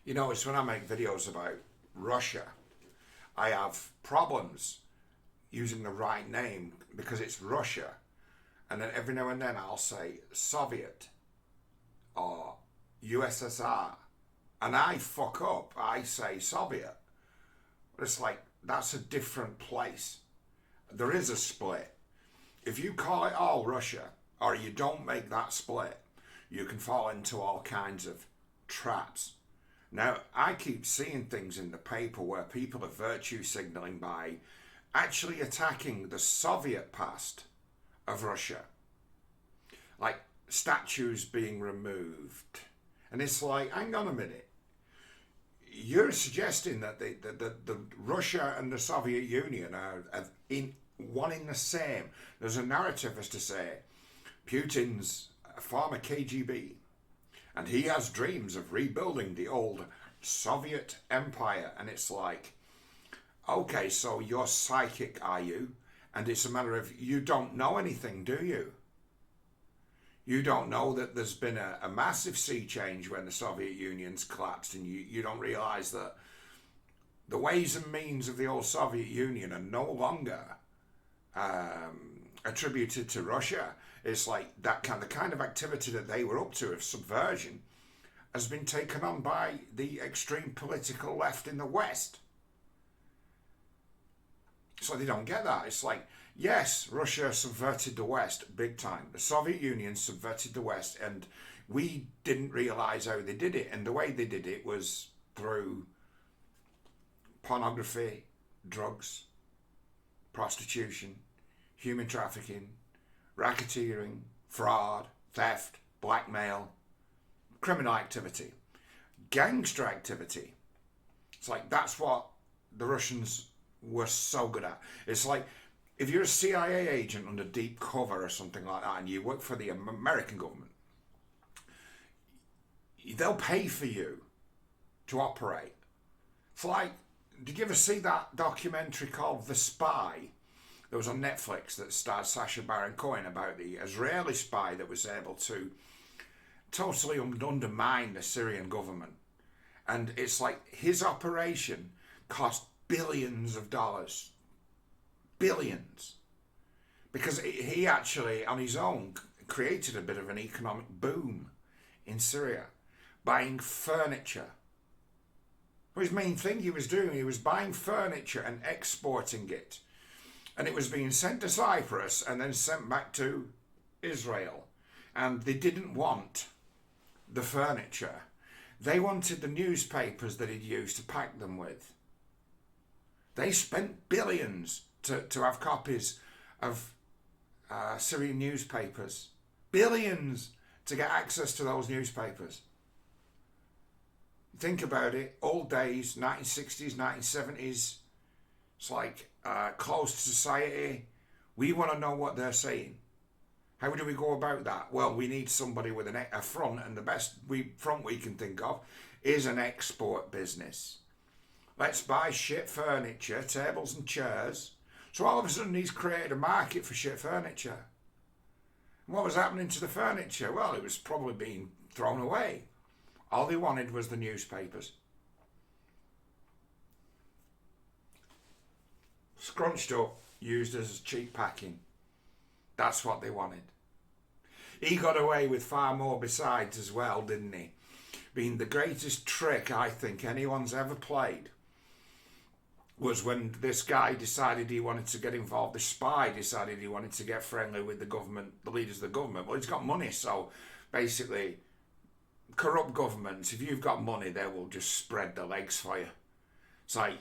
You know, it's when I make videos about Russia, I have problems using the right name because it's Russia. And then every now and then I'll say Soviet or USSR. And I fuck up. I say Soviet. But it's like, that's a different place. There is a split. If you call it all Russia, or you don't make that split, you can fall into all kinds of traps. Now, I keep seeing things in the paper where people are virtue signaling by actually attacking the Soviet past of Russia. Like statues being removed. And it's like, hang on a minute. You're suggesting that the Russia and the Soviet Union are in one in the same. There's a narrative as to say, Putin's a former KGB, and he has dreams of rebuilding the old Soviet Empire. And it's like, okay, so you're psychic, are you? And it's a matter of, you don't know anything, do you? You don't know that there's been a massive sea change when the Soviet Union's collapsed, and you don't realise that the ways and means of the old Soviet Union are no longer attributed to Russia. It's like the kind of activity that they were up to of subversion has been taken on by the extreme political left in the West. So they don't get that. It's like, yes, Russia subverted the West big time. The Soviet Union subverted the West, and we didn't realise how they did it. And the way they did it was through pornography, drugs, prostitution, human trafficking, racketeering, fraud, theft, blackmail, criminal activity, gangster activity. It's like, that's what the Russians were so good at. It's like, if you're a CIA agent under deep cover or something like that, and you work for the American government, they'll pay for you to operate. It's like, did you ever see that documentary called The Spy? That was on Netflix that starred Sacha Baron Cohen about the Israeli spy that was able to totally undermine the Syrian government. And it's like, his operation cost billions of dollars. Billions. Because he actually, on his own, created a bit of an economic boom in Syria, buying furniture. His main thing he was doing, he was buying furniture and exporting it. And it was being sent to Cyprus and then sent back to Israel. And they didn't want the furniture. They wanted the newspapers that he'd used to pack them with. They spent billions to have copies of Syrian newspapers. Billions to get access to those newspapers. Think about it, old days, 1960s, 1970s, it's like closed society. We want to know what they're saying. How do we go about that? Well, we need somebody with a front, and the best front we can think of is an export business. Let's buy shit furniture, tables and chairs. So all of a sudden he's created a market for shit furniture. And what was happening to the furniture? Well, it was probably being thrown away. All they wanted was the newspapers. Scrunched up, used as cheap packing. That's what they wanted. He got away with far more besides as well, didn't he? Being the greatest trick I think anyone's ever played was when this guy decided he wanted to get involved, the spy decided he wanted to get friendly with the government, the leaders of the government. Well, he's got money, so basically, corrupt governments, if you've got money, they will just spread their legs for you. It's like,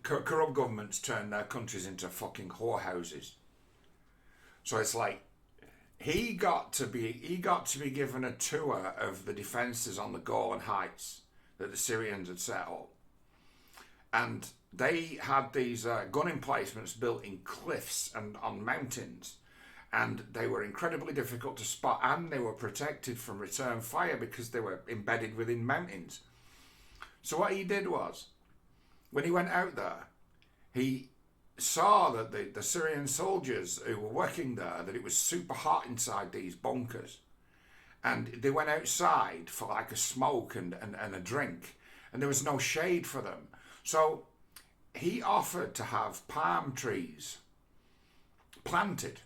corrupt governments turn their countries into fucking whorehouses. So it's like, he got to be given a tour of the defences on the Golan Heights that the Syrians had set up. And they had these gun emplacements built in cliffs and on mountains, and they were incredibly difficult to spot, and they were protected from return fire because they were embedded within mountains. So what he did was, when he went out there, he saw that the Syrian soldiers who were working there, that it was super hot inside these bunkers, and they went outside for like a smoke and a drink. and there was no shade for them. So he offered to have palm trees planted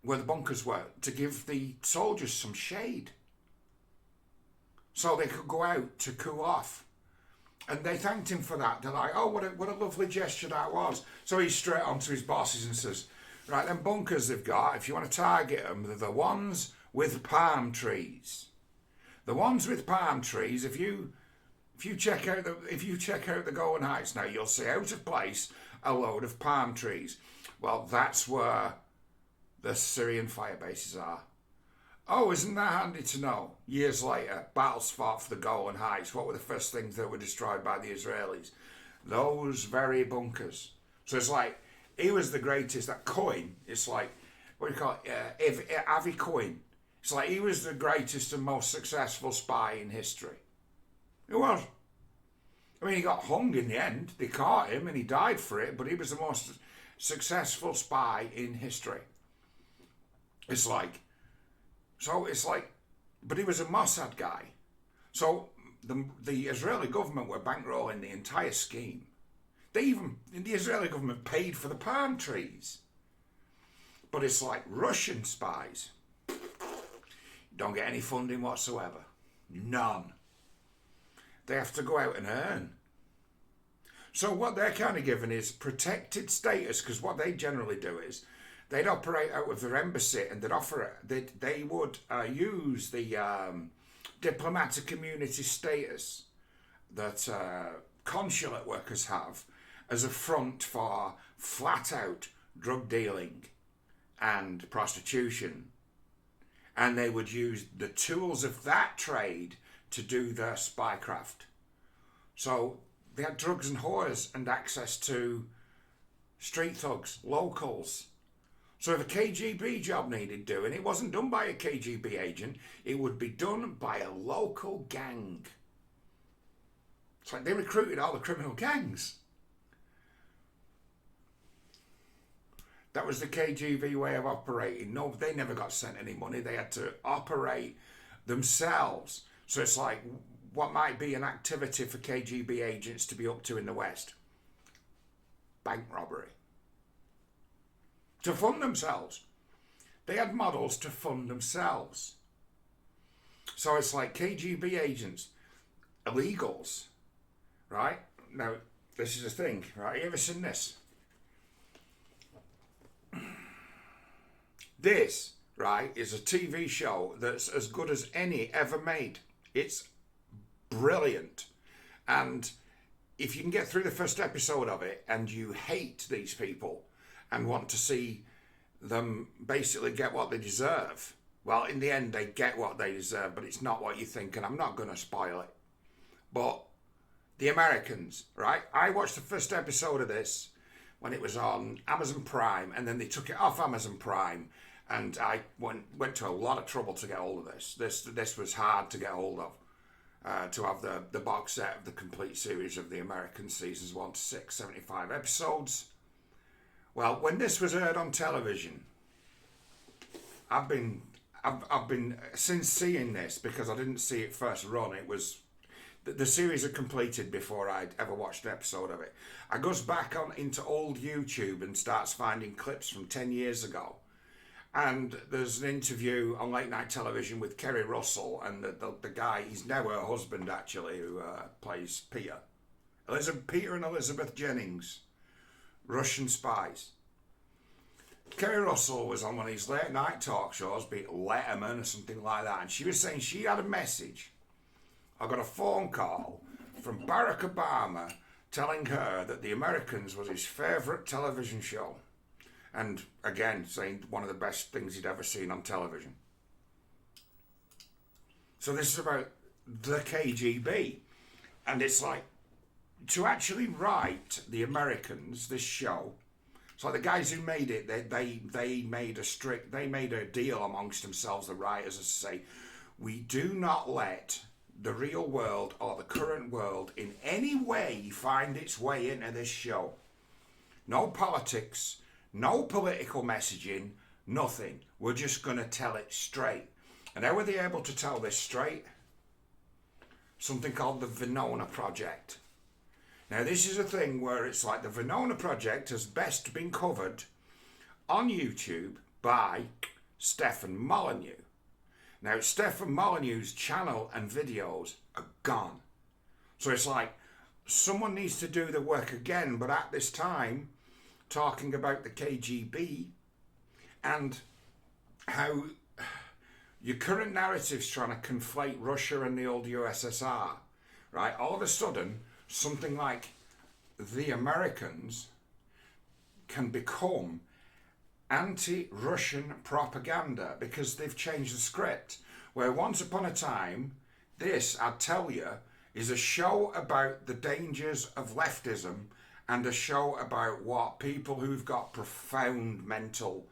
where the bunkers were to give the soldiers some shade so they could go out to cool off. And they thanked him for that. They're like, oh, what a lovely gesture that was. So he's straight on to his bosses and says, right, them bunkers they've got, if you want to target them, they're the ones with palm trees. The ones with palm trees, if you check out the Golan Heights now, you'll see out of place a load of palm trees. Well, that's where the Syrian fire bases are. Oh, isn't that handy to know? Years later, battles fought for the Golan Heights. What were the first things that were destroyed by the Israelis? Those very bunkers. So it's like, he was the greatest. That coin, it's like, what do you call it? Avi Coin. It's like he was the greatest and most successful spy in history. He was. I mean, he got hung in the end. They caught him and he died for it, but he was the most successful spy in history. It's like, but he was a Mossad guy. So the Israeli government were bankrolling the entire scheme. The Israeli government paid for the palm trees. But it's like Russian spies. Don't get any funding whatsoever. None. They have to go out and earn. So what they're kind of given is protected status, because what they generally do is they'd operate out of their embassy and they would use the diplomatic immunity status that consulate workers have as a front for flat out drug dealing and prostitution. And they would use the tools of that trade to do their spycraft. So they had drugs and whores and access to street thugs, locals. So if a KGB job needed doing, it wasn't done by a KGB agent, it would be done by a local gang. It's like they recruited all the criminal gangs. That was the KGB way of operating. No, they never got sent any money. They had to operate themselves. So it's like, what might be an activity for KGB agents to be up to in the West? Bank robbery. To fund themselves. They had models to fund themselves. So it's like KGB agents, illegals, right? Now, this is a thing, right? You ever seen this? This, right, is a TV show that's as good as any ever made. It's brilliant. And if you can get through the first episode of it and you hate these people and want to see them basically get what they deserve, well, in the end, they get what they deserve, but it's not what you think, and I'm not going to spoil it. But the Americans, right? I watched the first episode of this when it was on Amazon Prime, and then they took it off Amazon Prime, and I went to a lot of trouble to get hold of this. This was hard to get hold of, to have the box set of the complete series of the American seasons 1 to 6, 75 episodes. Well, when this was aired on television, I've been since seeing this, because I didn't see it first run. It was the series had completed before I'd ever watched an episode of it. I goes back on into old YouTube and starts finding clips from 10 years ago. And there's an interview on late night television with Kerry Russell and the guy, he's now her husband actually, who plays Peter. Peter and Elizabeth Jennings, Russian spies. Kerry Russell was on one of these late night talk shows, be it Letterman or something like that, and she was saying she had a message. I got a phone call from Barack Obama telling her that The Americans was his favourite television show. And again, saying one of the best things he'd ever seen on television. So this is about the KGB. And it's like, to actually write The Americans, this show, so the guys who made it, they made a deal amongst themselves, the writers, as to say, we do not let the real world or the current world in any way find its way into this show. No politics, no political messaging, nothing. We're just going to tell it straight. And how were they able to tell this straight? something called the Winona Project. Now, this is a thing where it's like the Winona Project has best been covered on YouTube by Stefan Molyneux. Now, Stefan Molyneux's channel and videos are gone. So it's like someone needs to do the work again, but at this time, talking about the KGB and how your current narrative's trying to conflate Russia and the old USSR, right? All of a sudden, something like the Americans can become anti-Russian propaganda because they've changed the script. Where once upon a time, this, I tell you, is a show about the dangers of leftism and a show about what people who've got profound mental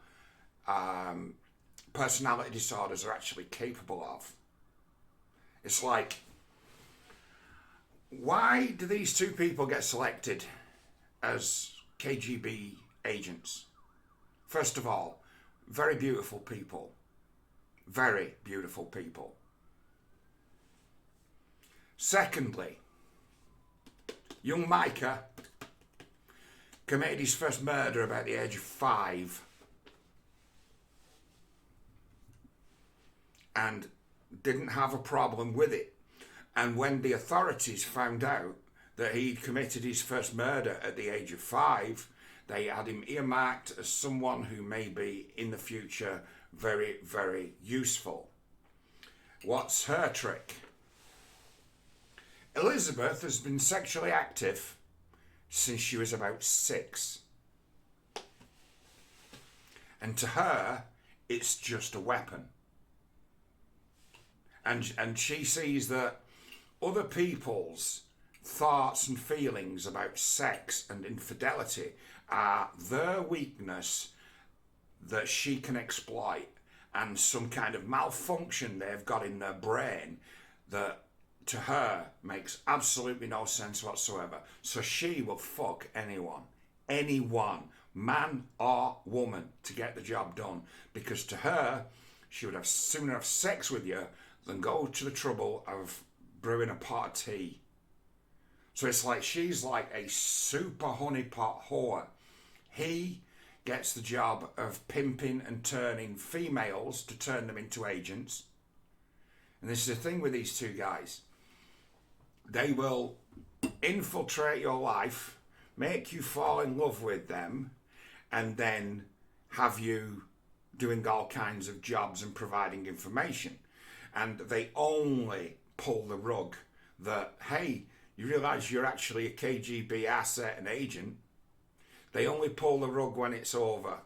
personality disorders are actually capable of. It's like, why do these two people get selected as KGB agents? First of all, very beautiful people. Very beautiful people. Secondly, young Micah committed his first murder about the age of 5 and didn't have a problem with it. And when the authorities found out that he'd committed his first murder at the age of 5, they had him earmarked as someone who may be in the future very, very useful. What's her trick? Elizabeth has been sexually active since she was about 6. And to her, it's just a weapon. And she sees that other people's thoughts and feelings about sex and infidelity are their weakness that she can exploit, and some kind of malfunction they've got in their brain that to her makes absolutely no sense whatsoever. So she will fuck anyone, man or woman, to get the job done, because to her, she would have sooner have sex with you than go to the trouble of brewing a pot of tea. So it's like she's like a super honeypot whore. He gets the job of pimping and turning females to turn them into agents. And this is the thing with these two guys. They will infiltrate your life, make you fall in love with them, and then have you doing all kinds of jobs and providing information. And they only pull the rug that, hey, you realise you're actually a KGB asset and agent. They only pull the rug when it's over.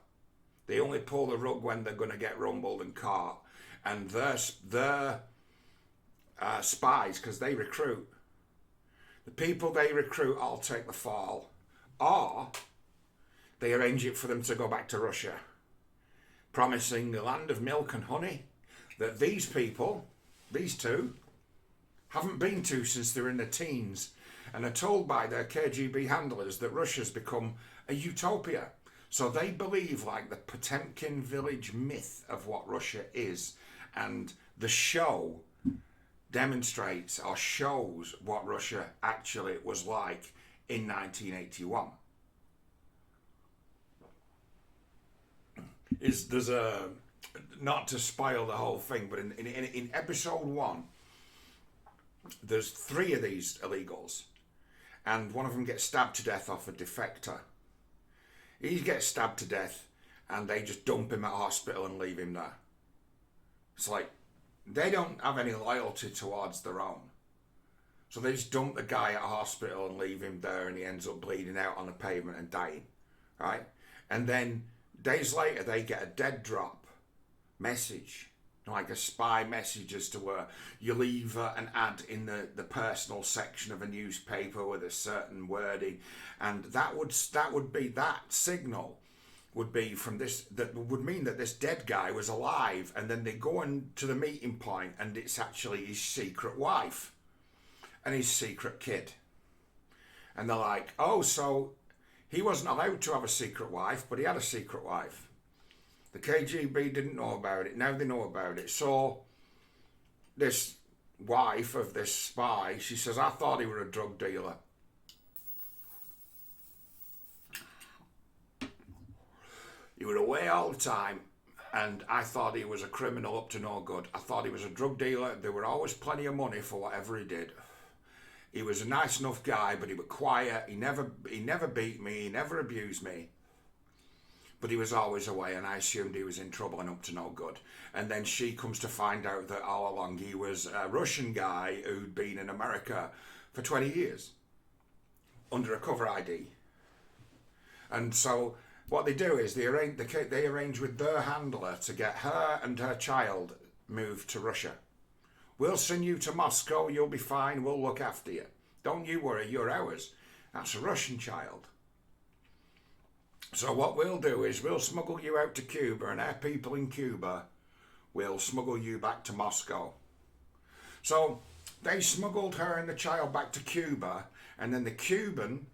They only pull the rug when they're going to get rumbled and caught. And they're spies, because they recruit. The people they recruit all take the fall. Or they arrange it for them to go back to Russia, promising the land of milk and honey that these people, these two, haven't been to since they were in their teens, and are told by their KGB handlers that Russia's become a utopia. So they believe like the Potemkin village myth of what Russia is, and the show demonstrates or shows what Russia actually was like in 1981. There's a, not to spoil the whole thing, but in episode 1, there's 3 of these illegals, and one of them gets stabbed to death off a defector. He gets stabbed to death, and they just dump him at hospital and leave him there. It's like, they don't have any loyalty towards their own. So they just dump the guy at hospital and leave him there, and he ends up bleeding out on the pavement and dying, right? And then days later, they get a dead drop message, like a spy message, as to where you leave an ad in the personal section of a newspaper with a certain wording, and that signal would be from this, that would mean that this dead guy was alive, and then they go on to the meeting point, and it's actually his secret wife and his secret kid. And they're like, oh, so he wasn't allowed to have a secret wife, but he had a secret wife. The KGB didn't know about it. Now they know about it. So this wife of this spy, she says, I thought he were a drug dealer. He were away all the time, and I thought he was a criminal up to no good. I thought he was a drug dealer. There were always plenty of money for whatever he did. He was a nice enough guy, but he was quiet. He never beat me. He never abused me. But he was always away, and I assumed he was in trouble and up to no good. And then she comes to find out that all along he was a Russian guy who'd been in America for 20 years under a cover ID. And so what they do is they arrange with their handler to get her and her child moved to Russia. We'll send you to Moscow, you'll be fine, we'll look after you. Don't you worry, you're ours. That's a Russian child. So what we'll do is we'll smuggle you out to Cuba, and our people in Cuba will smuggle you back to Moscow. So they smuggled her and the child back to Cuba, and then the Cuban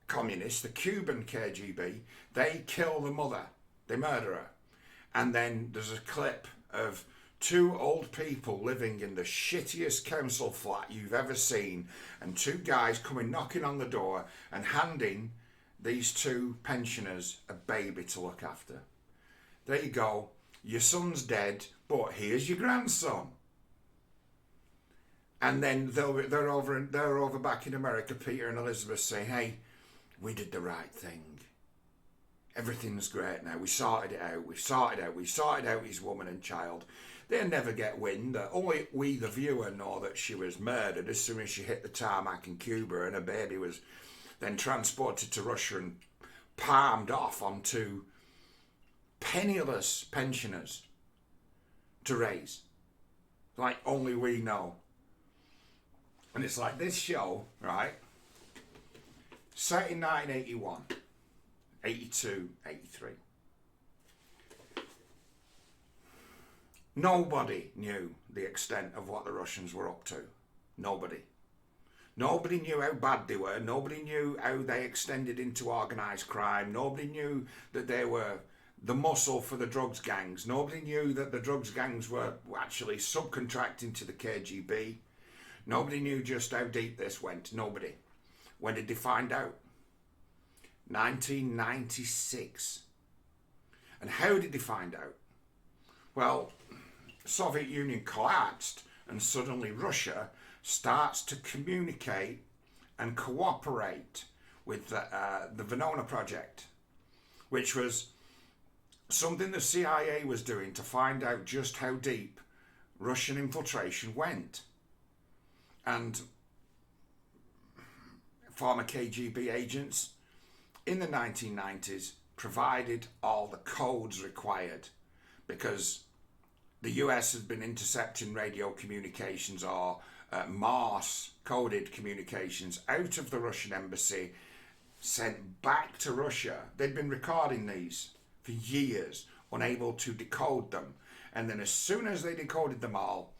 communists, the Cuban KGB, they kill the mother, they murder her. And then there's a clip of two old people living in the shittiest council flat you've ever seen, and two guys coming knocking on the door and handing these two pensioners a baby to look after. There you go, your son's dead, but here's your grandson. And then they're over back in America, Peter and Elizabeth, saying, hey, we did the right thing. Everything's great now. We sorted it out. We sorted out his woman and child. They'll never get wind that only we, the viewer, know that she was murdered as soon as she hit the tarmac in Cuba, and her baby was then transported to Russia and palmed off onto penniless pensioners to raise. Like only we know. And it's like this show, right? Set in 1981, 82, 83. Nobody knew the extent of what the Russians were up to. Nobody. Nobody knew how bad they were. Nobody knew how they extended into organised crime. Nobody knew that they were the muscle for the drugs gangs. Nobody knew that the drugs gangs were actually subcontracting to the KGB. Nobody knew just how deep this went. Nobody. When did they find out? 1996. And how did they find out? Well, the Soviet Union collapsed, and suddenly Russia starts to communicate and cooperate with the Winona project, which was something the CIA was doing to find out just how deep Russian infiltration went. And former KGB agents in the 1990s provided all the codes required, because the US had been intercepting radio communications or Morse coded communications out of the Russian embassy, sent back to Russia. They'd been recording these for years, unable to decode them. And then as soon as they decoded them all,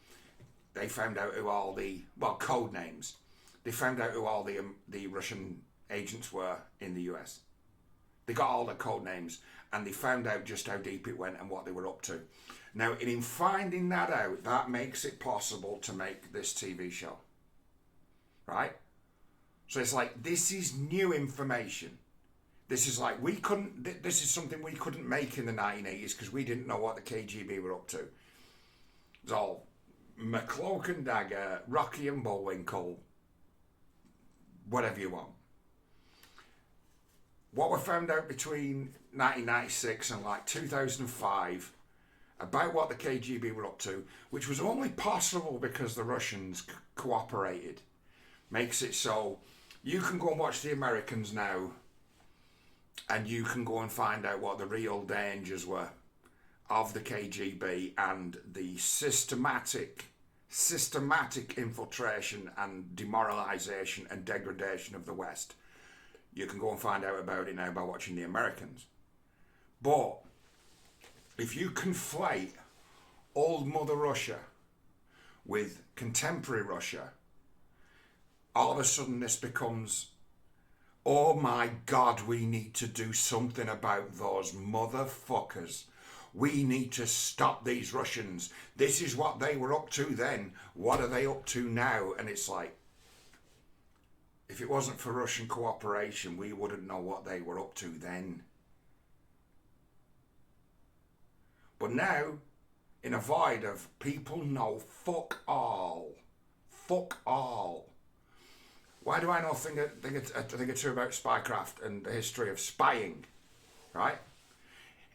they found out who all the, code names. They found out who all the Russian agents were in the US. They got all the code names, and they found out just how deep it went and what they were up to. Now, in finding that out, that makes it possible to make this TV show. Right? So it's like, this is new information. This is like, this is something we couldn't make in the 1980s because we didn't know what the KGB were up to. It's all McCloak and Dagger, Rocky and Bullwinkle, whatever you want. What we found out between 1996 and like 2005 about what the KGB were up to, which was only possible because the Russians cooperated, makes it so you can go and watch the Americans now, and you can go and find out what the real dangers were of the KGB and the systematic infiltration and demoralization and degradation of the West. You can go and find out about it now by watching the Americans. But if you conflate old Mother Russia with contemporary Russia, all of a sudden this becomes, oh my God, we need to do something about those motherfuckers. we need to stop these Russians. This is what they were up to then. What are they up to now? And it's like, if it wasn't for Russian cooperation, we wouldn't know what they were up to then. But now, in a void of people know fuck all. Fuck all. Why do I know a thing or two about Spycraft and the history of spying? Right?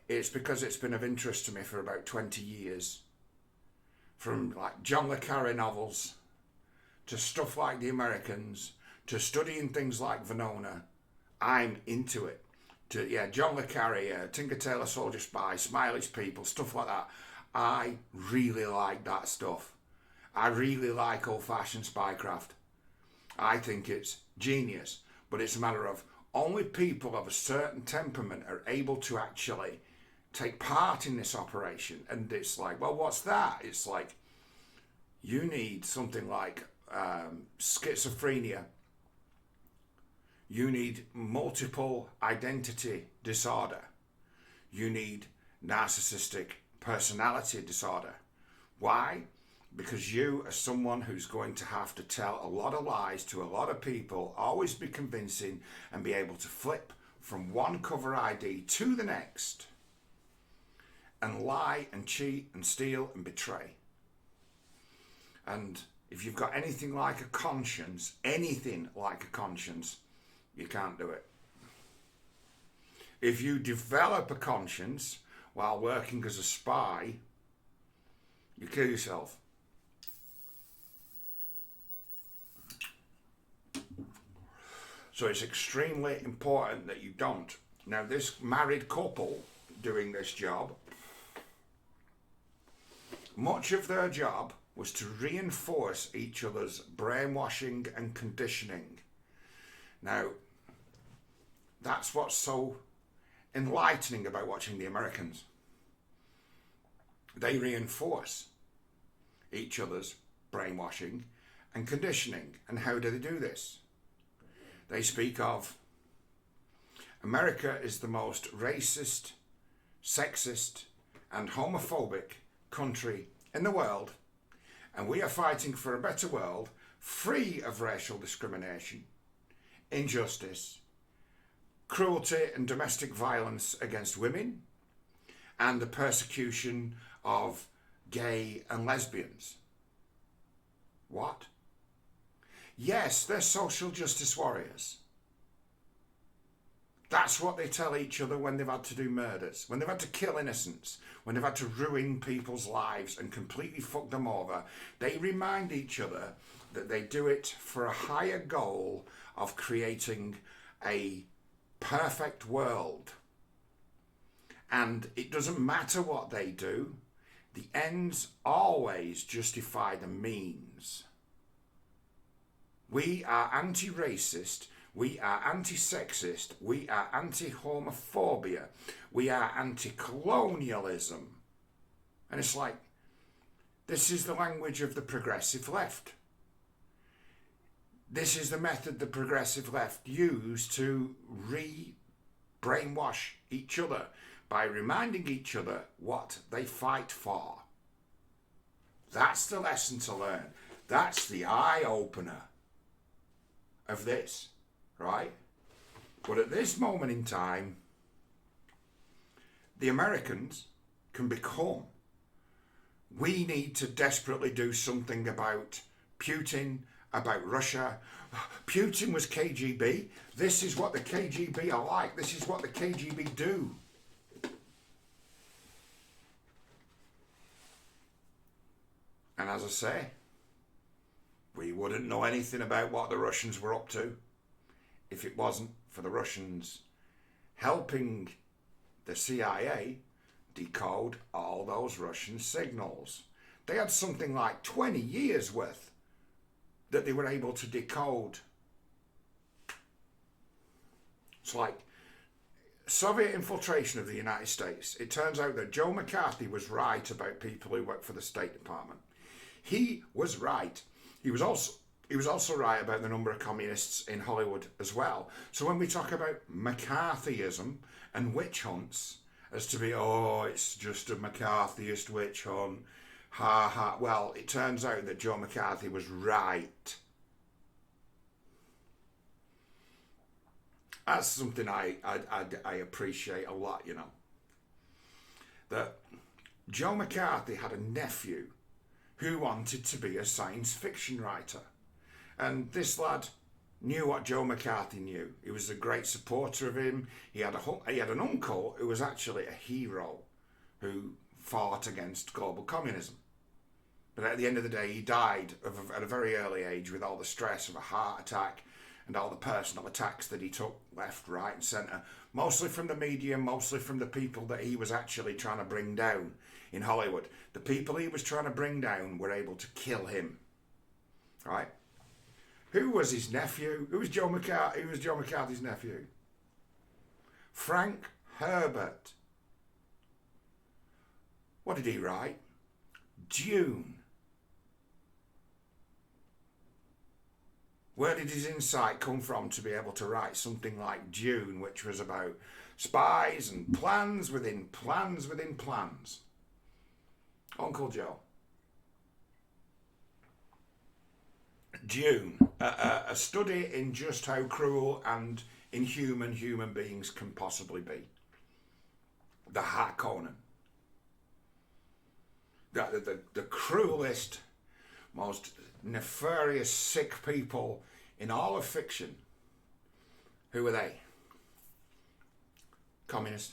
It's because it's been of interest to me for about 20 years. From like John le Carré novels, to stuff like The Americans, to studying things like Winona. I'm into it. John le Carré, Tinker Tailor Soldier Spy, Smiley's People, stuff like that. I really like that stuff. I really like old-fashioned spycraft. I think it's genius, but it's a matter of only people of a certain temperament are able to actually take part in this operation. And it's like, well, what's that? It's like, you need something like schizophrenia. You need multiple identity disorder. You need narcissistic personality disorder. Why? Because you are someone who's going to have to tell a lot of lies to a lot of people, always be convincing, and be able to flip from one cover ID to the next and lie and cheat and steal and betray. And if you've got anything like a conscience, you can't do it. If you develop a conscience while working as a spy, you kill yourself. So it's extremely important that you don't. Now, this married couple doing this job, much of their job was to reinforce each other's brainwashing and conditioning. Now, that's what's so enlightening about watching The Americans. They reinforce each other's brainwashing and conditioning. And how do they do this? They speak of America is the most racist, sexist, and homophobic country in the world, and we are fighting for a better world free of racial discrimination, injustice, cruelty and domestic violence against women, and the persecution of gay and lesbians. What? Yes, they're social justice warriors. That's what they tell each other when they've had to do murders, when they've had to kill innocents, when they've had to ruin people's lives and completely fuck them over. They remind each other that they do it for a higher goal of creating a perfect world. And it doesn't matter what they do, the ends always justify the means. We are anti-racist, we are anti-sexist, we are anti-homophobia, we are anti-colonialism. And it's like, this is the language of the progressive left. This is the method the progressive left use to brainwash each other by reminding each other what they fight for. That's the lesson to learn. That's the eye-opener of this, right? But at this moment in time, the Americans can become. We need to desperately do something about Putin, about Russia. Putin was KGB. This is what the KGB are like. This is what the KGB do. And as I say, we wouldn't know anything about what the Russians were up to if it wasn't for the Russians helping the CIA decode all those Russian signals. They had something like 20 years worth that they were able to decode. It's like Soviet infiltration of the United States. It turns out that Joe McCarthy was right about people who work for the State Department. He was right. He was also right about the number of communists in Hollywood as well. So when we talk about McCarthyism and witch hunts as to be, oh, it's just a McCarthyist witch hunt. Ha ha. Well, it turns out that Joe McCarthy was right. That's something I appreciate a lot, you know. That Joe McCarthy had a nephew who wanted to be a science fiction writer. And this lad knew what Joe McCarthy knew. He was a great supporter of him. He had an uncle who was actually a hero who fought against global communism. But at the end of the day, he died at a very early age with all the stress of a heart attack and all the personal attacks that he took left, right and centre. Mostly from the media, mostly from the people that he was actually trying to bring down in Hollywood. The people he was trying to bring down were able to kill him. Right? Who was his nephew? Who was Joe McCarthy? Who was Joe McCarthy's nephew? Frank Herbert. What did he write? Dune. Where did his insight come from to be able to write something like Dune, which was about spies and plans within plans within plans? Uncle Joe. Dune, a study in just how cruel and inhuman human beings can possibly be. The Harkonnen. The cruelest, most nefarious, sick people in all of fiction. Who are they? Communist.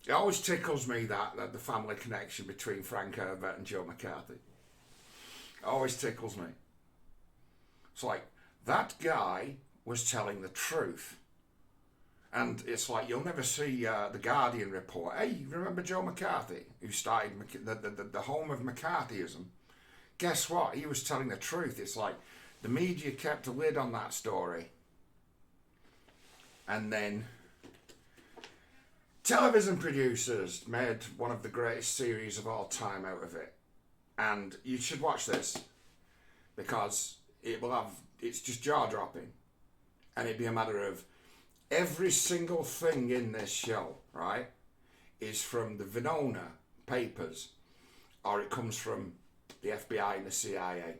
It always tickles me that the family connection between Frank Herbert and Joe McCarthy. It always tickles me. It's like, that guy was telling the truth. And it's like, you'll never see the Guardian report. Hey, remember Joe McCarthy, who started the home of McCarthyism? Guess what? He was telling the truth. It's like, the media kept a lid on that story. And then television producers made one of the greatest series of all time out of it. And you should watch this, because it's just jaw-dropping. And it'd be a matter of, every single thing in this show, right, is from the Winona papers, or it comes from the FBI and the CIA.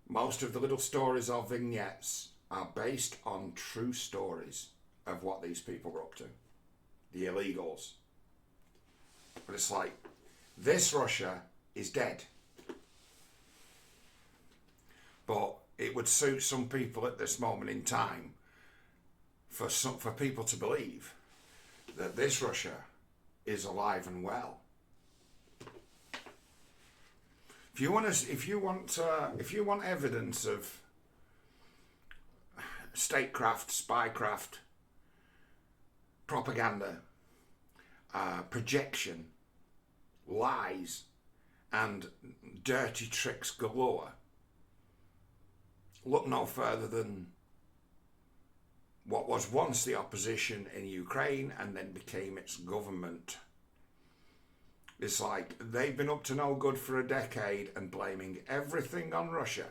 Most of the little stories or vignettes are based on true stories of what these people were up to, the illegals. But it's like, this Russia is dead. But it would suit some people at this moment in time for people to believe that this Russia is alive and well. If you want evidence of statecraft, spycraft, propaganda, projection, lies, and dirty tricks galore, look no further than what was once the opposition in Ukraine and then became its government. It's like, they've been up to no good for a decade and blaming everything on Russia.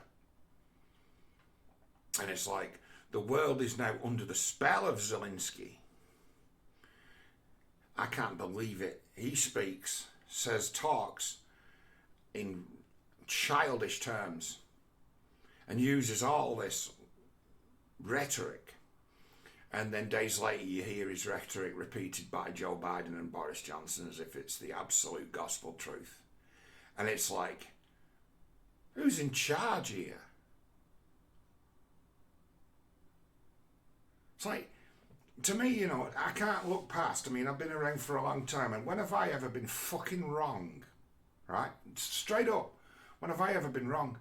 And it's like, the world is now under the spell of Zelensky. I can't believe it. He talks in childish terms and uses all this rhetoric. And then days later you hear his rhetoric repeated by Joe Biden and Boris Johnson as if it's the absolute gospel truth. And it's like, who's in charge here? It's like, to me, you know, I can't look past. I mean, I've been around for a long time, and when have I ever been fucking wrong? Right? Straight up. When have I ever been wrong?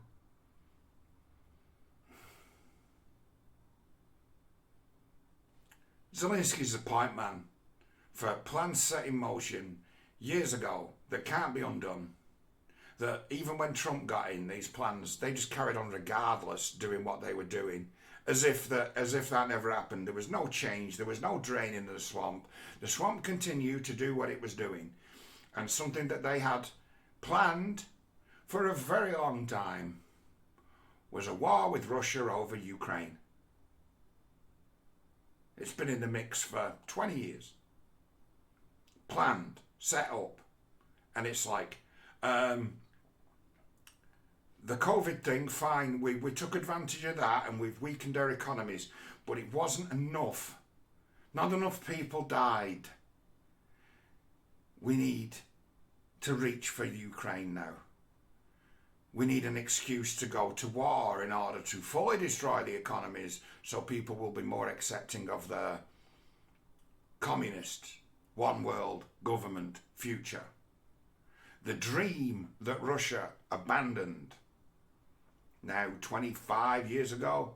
Zelensky's a point man for plans set in motion years ago that can't be undone. That even when Trump got in, these plans, they just carried on regardless, doing what they were doing, as if that never happened. There was no change. There was no drain into the swamp. The swamp continued to do what it was doing, and something that they had planned for a very long time was a war with Russia over Ukraine. It's been in the mix for 20 years. Planned, set up. And it's like, the COVID thing, fine, we took advantage of that and we've weakened our economies, but it wasn't enough. Not enough people died. We need to reach for Ukraine now. We need an excuse to go to war in order to fully destroy the economies so people will be more accepting of the communist, one world government future. The dream that Russia abandoned now 25 years ago.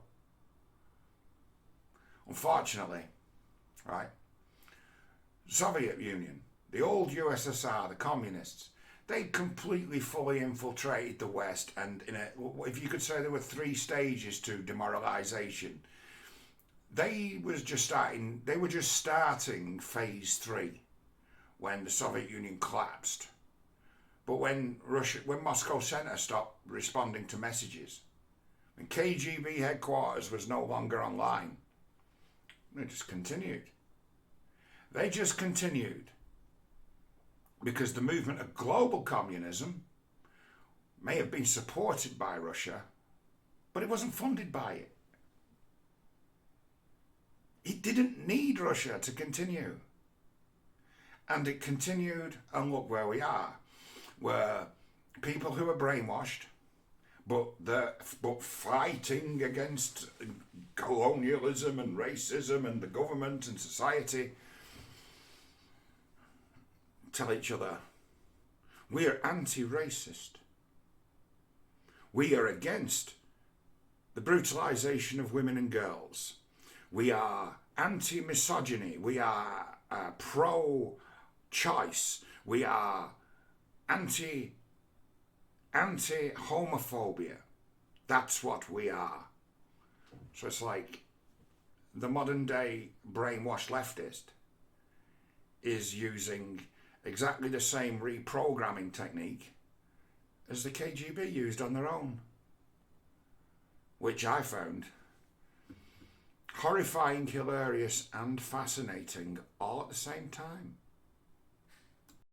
Unfortunately, right? Soviet Union, the old USSR, the communists, they completely fully infiltrated the West, and if you could say there were 3 stages to demoralization, they were just starting phase 3 when the Soviet Union collapsed. But when Moscow Center stopped responding to messages, when KGB headquarters was no longer online, they just continued. They just continued because the movement of global communism may have been supported by Russia, but it wasn't funded by it. It didn't need Russia to continue. And it continued, and look where we are. Where people who are brainwashed, but fighting against colonialism and racism and the government and society, tell each other, we are anti-racist. We are against the brutalization of women and girls. We are anti-misogyny. We are pro-choice. We are anti-homophobia. That's what we are. So it's like the modern day brainwashed leftist is using exactly the same reprogramming technique as the KGB used on their own, which I found horrifying, hilarious and fascinating all at the same time.